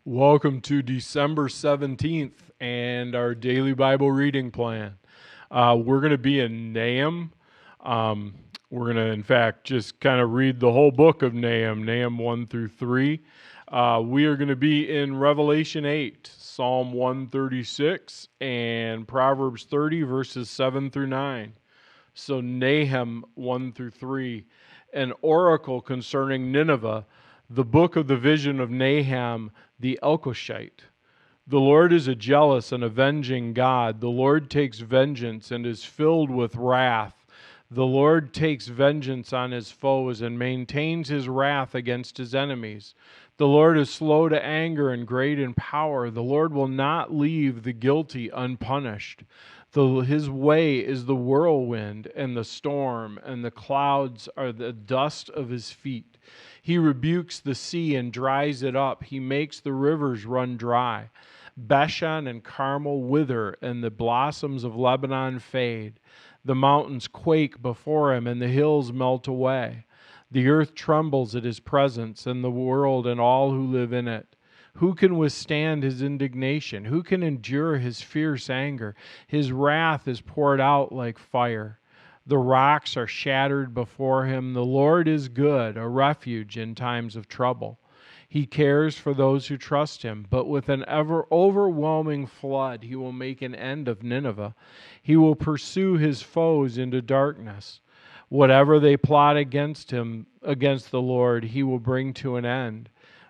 Welcome to December 17th and our daily Bible reading plan. We're going to be in Nahum. Um, we're going to, in fact, just kind of read the whole book of Nahum, Nahum 1 through 3. We are going to be in Revelation 8, Psalm 136, and Proverbs 30, verses 7 through 9. So, Nahum 1 through 3, an oracle concerning Nineveh, the book of the vision of Nahum the Elkoshite. The Lord is a jealous and avenging God. The Lord takes vengeance and is filled with wrath. The Lord takes vengeance on his foes and maintains his wrath against his enemies. The Lord is slow to anger and great in power. The Lord will not leave the guilty unpunished. His way is the whirlwind and the storm, and the clouds are the dust of his feet. He rebukes the sea and dries it up. He makes the rivers run dry. Bashan and Carmel wither, and the blossoms of Lebanon fade. The mountains quake before him, and the hills melt away. The earth trembles at his presence, and the world and all who live in it. Who can withstand his indignation? Who can endure his fierce anger? His wrath is poured out like fire. The rocks are shattered before him. The Lord is good, a refuge in times of trouble. He cares for those who trust him, but with an ever overwhelming flood he will make an end of Nineveh. He will pursue his foes into darkness. Whatever they plot against him, against the Lord, he will bring to an end.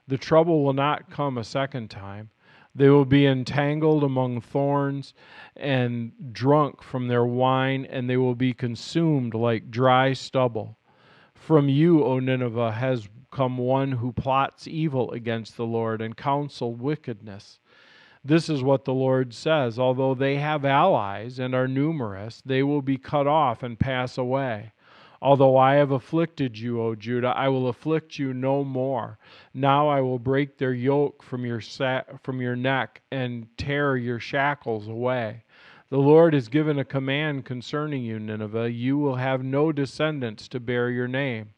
The trouble will not come a second time. They will be entangled among thorns and drunk from their wine, and they will be consumed like dry stubble. From you, O Nineveh, has come one who plots evil against the Lord and counsel wickedness. This is what the Lord says: although they have allies and are numerous, they will be cut off and pass away. Although I have afflicted you, O Judah, I will afflict you no more. Now I will break their yoke from your neck and tear your shackles away. The Lord has given a command concerning you, Nineveh. You will have no descendants to bear your name.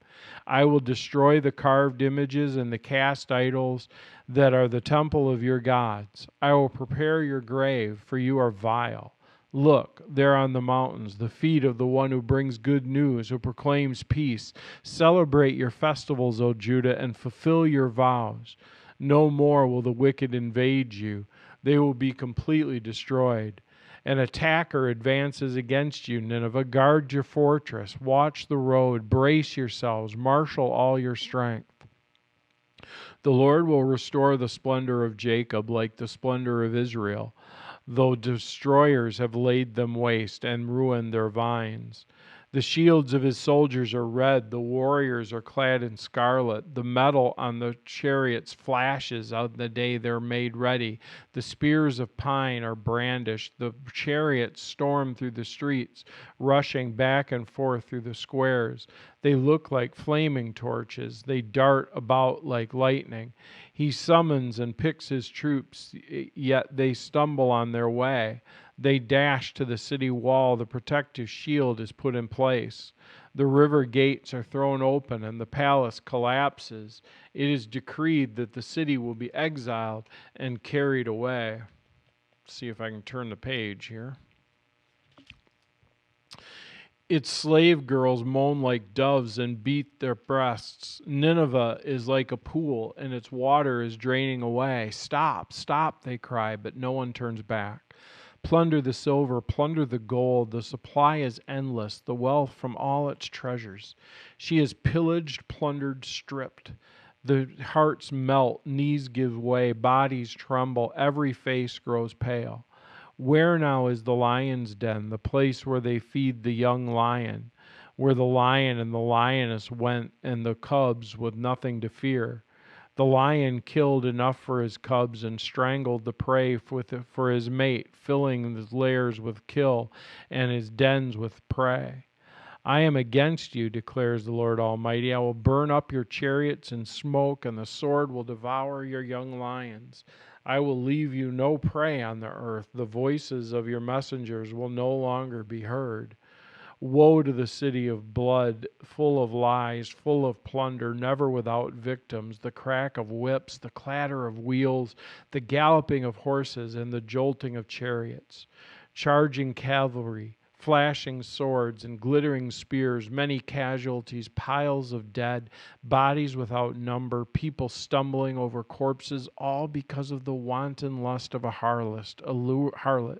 I will destroy the carved images and the cast idols that are the temple of your gods. I will prepare your grave, for you are vile. Look, there on the mountains, the feet of the one who brings good news, who proclaims peace. Celebrate your festivals, O Judah, and fulfill your vows. No more will the wicked invade you. They will be completely destroyed. An attacker advances against you, Nineveh. Guard your fortress. Watch the road. Brace yourselves. Marshal all your strength. The Lord will restore the splendor of Jacob like the splendor of Israel, though destroyers have laid them waste and ruined their vines. The shields of his soldiers are red, the warriors are clad in scarlet. The metal on the chariots flashes on the day they're made ready. The spears of pine are brandished. The chariots storm through the streets, rushing back and forth through the squares. They look like flaming torches. They dart about like lightning. He summons and picks his troops, yet they stumble on their way. They dash to the city wall. The protective shield is put in place. The river gates are thrown open and the palace collapses. It is decreed that the city will be exiled and carried away. Let's see if I can turn the page here. Its slave girls moan like doves and beat their breasts. Nineveh is like a pool, and its water is draining away. Stop, stop, they cry, but no one turns back. Plunder the silver, plunder the gold. The supply is endless, the wealth from all its treasures. She is pillaged, plundered, stripped. The hearts melt, knees give way, bodies tremble, every face grows pale. Where now is the lion's den, the place where they feed the young lion, where the lion and the lioness went, and the cubs with nothing to fear? The lion killed enough for his cubs and strangled the prey for his mate, filling his lairs with kill and his dens with prey. I am against you, declares the Lord Almighty. I will burn up your chariots in smoke, and the sword will devour your young lions. I will leave you no prey on the earth. The voices of your messengers will no longer be heard. Woe to the city of blood, full of lies, full of plunder, never without victims, the crack of whips, the clatter of wheels, the galloping of horses, and the jolting of chariots. Charging cavalry, flashing swords and glittering spears, many casualties, piles of dead, bodies without number, people stumbling over corpses, all because of the wanton lust of a harlot,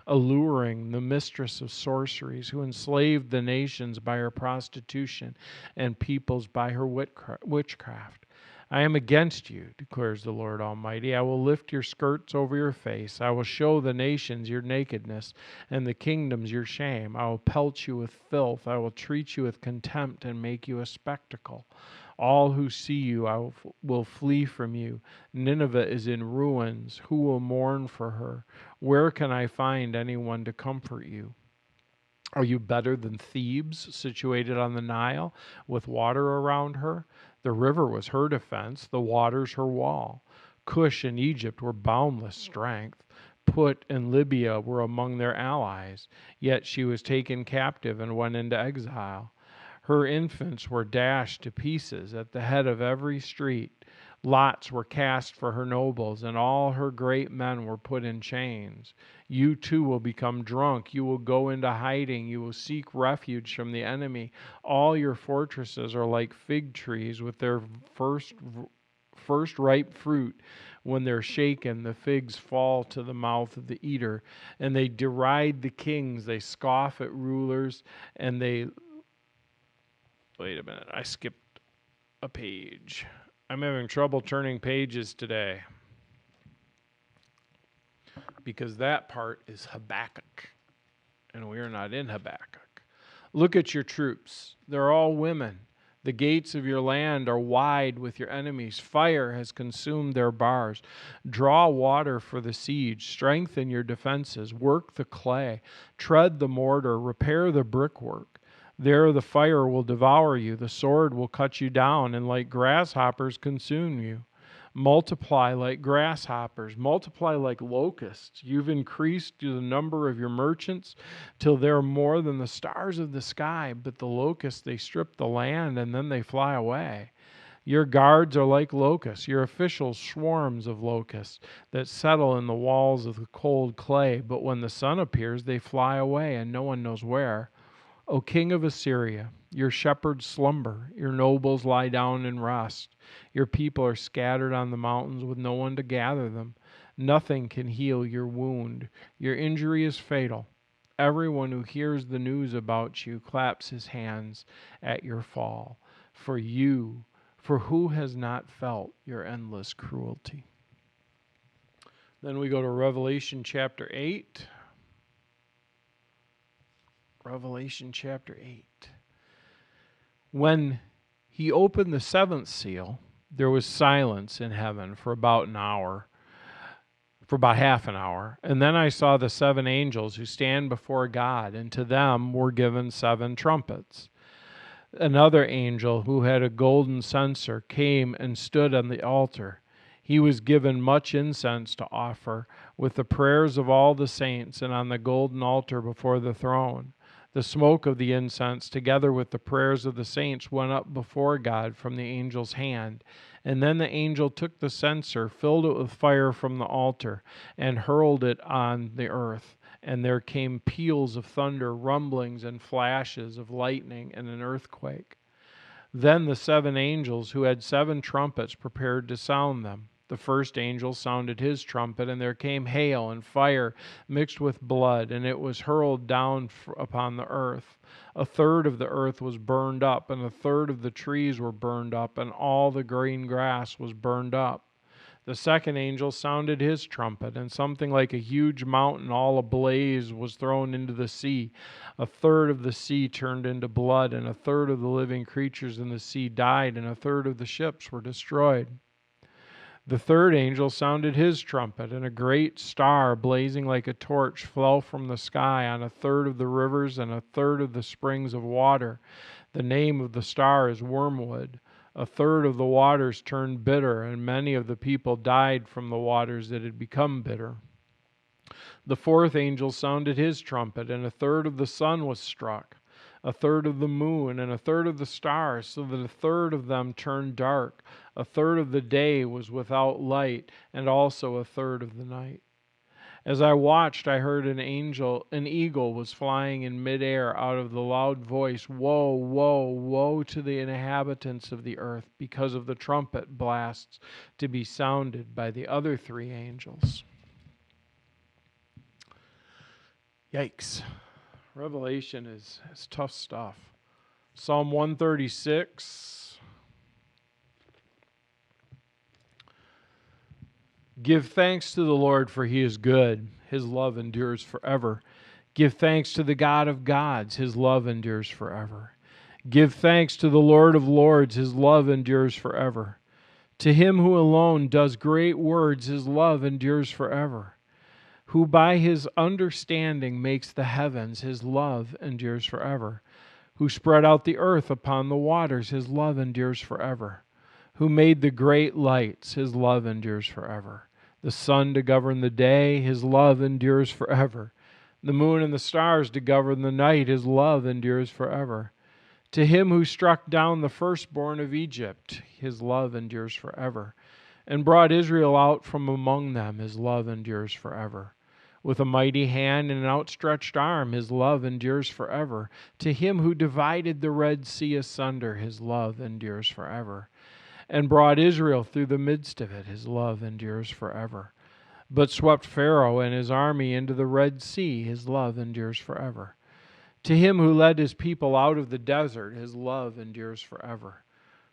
alluring the mistress of sorceries, who enslaved the nations by her prostitution and peoples by her witchcraft. I am against you, declares the Lord Almighty. I will lift your skirts over your face. I will show the nations your nakedness and the kingdoms your shame. I will pelt you with filth. I will treat you with contempt and make you a spectacle. All who see you will flee from you. Nineveh is in ruins. Who will mourn for her? Where can I find anyone to comfort you? Are you better than Thebes, situated on the Nile, with water around her? The river was her defense, the waters her wall. Cush and Egypt were boundless strength. Put and Libya were among their allies. Yet she was taken captive and went into exile. Her infants were dashed to pieces at the head of every street. Lots were cast for her nobles, and all her great men were put in chains. You too will become drunk. You will go into hiding. You will seek refuge from the enemy. All your fortresses are like fig trees with their first ripe fruit. When they're shaken, the figs fall to the mouth of the eater, and they deride the kings. They scoff at rulers, and they... Wait a minute, I skipped a page. I'm having trouble turning pages today because that part is Habakkuk, and we are not in Habakkuk. Look at your troops. They're all women. The gates of your land are wide with your enemies. Fire has consumed their bars. Draw water for the siege. Strengthen your defenses. Work the clay. Tread the mortar. Repair the brickwork. There the fire will devour you, the sword will cut you down, and like grasshoppers consume you. Multiply like grasshoppers, multiply like locusts. You've increased the number of your merchants till they're more than the stars of the sky, but the locusts, they strip the land and then they fly away. Your guards are like locusts, your officials swarms of locusts that settle in the walls of the cold clay, but when the sun appears, they fly away and no one knows where. O king of Assyria, your shepherds slumber, your nobles lie down and rest. Your people are scattered on the mountains with no one to gather them. Nothing can heal your wound. Your injury is fatal. Everyone who hears the news about you claps his hands at your fall. For who has not felt your endless cruelty? Then we go to Revelation chapter 8. Revelation chapter 8. When he opened the seventh seal, there was silence in heaven for about half an hour. And then I saw the seven angels who stand before God, and to them were given seven trumpets. Another angel who had a golden censer came and stood on the altar. He was given much incense to offer with the prayers of all the saints, and on the golden altar before the throne. The smoke of the incense, together with the prayers of the saints, went up before God from the angel's hand. And then the angel took the censer, filled it with fire from the altar, and hurled it on the earth. And there came peals of thunder, rumblings, and flashes of lightning, and an earthquake. Then the seven angels who had seven trumpets prepared to sound them. The first angel sounded his trumpet, and there came hail and fire mixed with blood, and it was hurled down upon the earth. A third of the earth was burned up, and a third of the trees were burned up, and all the green grass was burned up. The second angel sounded his trumpet, and something like a huge mountain all ablaze was thrown into the sea. A third of the sea turned into blood, and a third of the living creatures in the sea died, and a third of the ships were destroyed. The third angel sounded his trumpet, and a great star, blazing like a torch, fell from the sky on a third of the rivers and a third of the springs of water. The name of the star is Wormwood. A third of the waters turned bitter, and many of the people died from the waters that had become bitter. The fourth angel sounded his trumpet, and a third of the sun was struck. a third of the moon, and a third of the stars, so that a third of them turned dark. A third of the day was without light, and also a third of the night. As I watched, I heard an eagle was flying in midair out of the loud voice, "Woe, woe, woe to the inhabitants of the earth, because of the trumpet blasts to be sounded by the other three angels." Yikes. Revelation is tough stuff. Psalm 136. Give thanks to the Lord, for he is good. His love endures forever. Give thanks to the God of gods. His love endures forever. Give thanks to the Lord of lords. His love endures forever. To him who alone does great words, his love endures forever. Who by his understanding makes the heavens, his love endures forever. Who spread out the earth upon the waters, his love endures forever. Who made the great lights, his love endures forever. The sun to govern the day, his love endures forever. The moon and the stars to govern the night, his love endures forever. To him who struck down the firstborn of Egypt, his love endures forever. And brought Israel out from among them, his love endures forever. With a mighty hand and an outstretched arm, his love endures forever. To him who divided the Red Sea asunder, his love endures forever. And brought Israel through the midst of it, his love endures forever. But swept Pharaoh and his army into the Red Sea, his love endures forever. To him who led his people out of the desert, his love endures forever.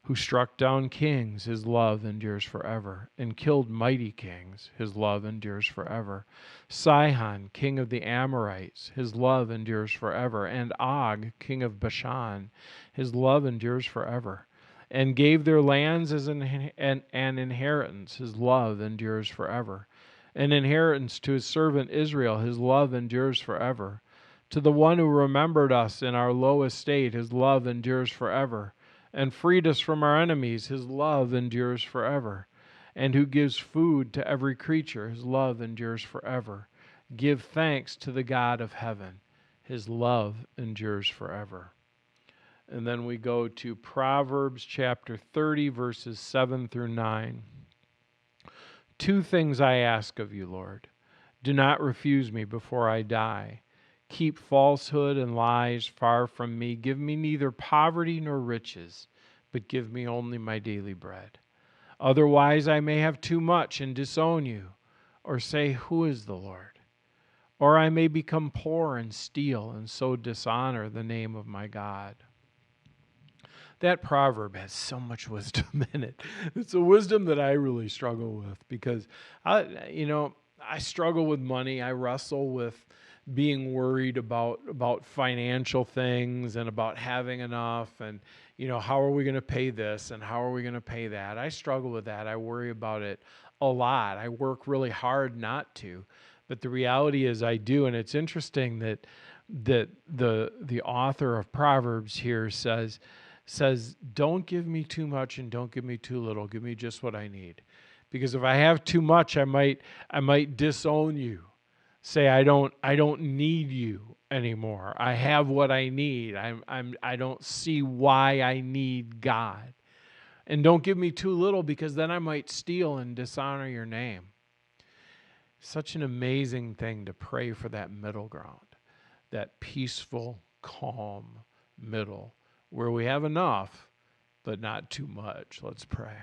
Who struck down kings, his love endures forever, and killed mighty kings, his love endures forever. Sihon, king of the Amorites, his love endures forever, and Og, king of Bashan, his love endures forever. And gave their lands as an inheritance, his love endures forever. An inheritance to his servant Israel, his love endures forever. To the one who remembered us in our low estate, his love endures forever. And freed us from our enemies, his love endures forever. And who gives food to every creature, his love endures forever. Give thanks to the God of heaven, his love endures forever. And then we go to Proverbs chapter 30, verses 7 through 9. 2 things I ask of you, Lord. Do not refuse me before I die. Keep falsehood and lies far from me. Give me neither poverty nor riches, but give me only my daily bread. Otherwise I may have too much and disown you, or say, who is the Lord? Or I may become poor and steal, and so dishonor the name of my God. That proverb has so much wisdom in it. It's a wisdom that I really struggle with because I struggle with money. I wrestle with being worried about financial things and about having enough and how are we going to pay this and how are we going to pay that. I struggle with that. I worry about it a lot. I work really hard not to, but the reality is I do. And it's interesting that the author of Proverbs here says don't give me too much and don't give me too little. Give me just what I need. Because if I have too much, I might disown you. Say I don't need you anymore. I have what I need. I don't see why I need God. And don't give me too little because then I might steal and dishonor your name. Such an amazing thing to pray for that middle ground, that peaceful, calm middle where we have enough, but not too much. Let's pray.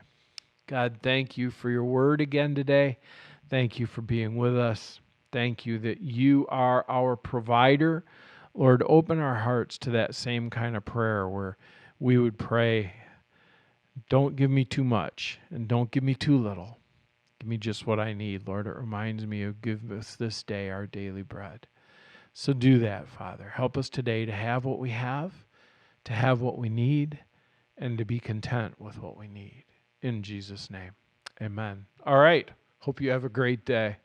God, thank you for your word again today. Thank you for being with us. Thank you that you are our provider. Lord, open our hearts to that same kind of prayer where we would pray, don't give me too much and don't give me too little. Give me just what I need. Lord, it reminds me of give us this day our daily bread. So do that, Father. Help us today to have what we have, to have what we need, and to be content with what we need. In Jesus' name, amen. All right. Hope you have a great day.